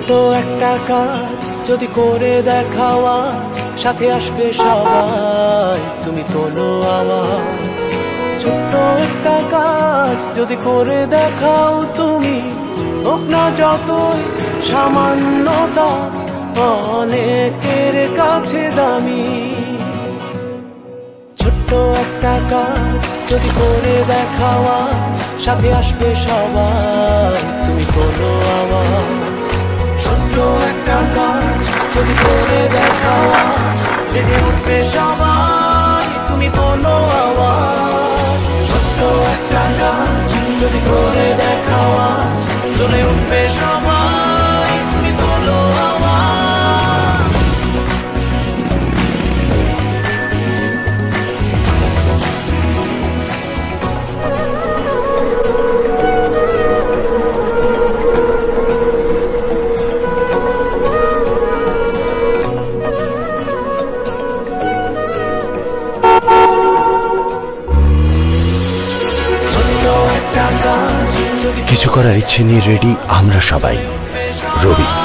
ছোট্ট একটা কাজ যদি করে দেখাও আজ, সাথে আসবে সবাই, তুমি তোলো আওয়াজ। ছোট্ট একটা কাজ যদি করে দেখাও তুমি, হোক না যতই সামান্যতা অনেকের কাছে দামি। ছোট্ট একটা কাজ যদি করে দেখাও আজ, সাথে আসবে সবাই, তুমি তোলো আওয়াজ। ছোট্ট একটা কাজ যদি করে দেখাও আজ, জেগে উঠবে সবাই, তুমি তোলো আওয়াজ। ছোট্ট একটা কাজ যদি করে দেখাও আজ, জ্বলে উঠবে সবাই, তুমি তোলো আওয়াজ। কিছু করার ইচ্ছে নিয়ে রেডি আমরা সবাই। রবি।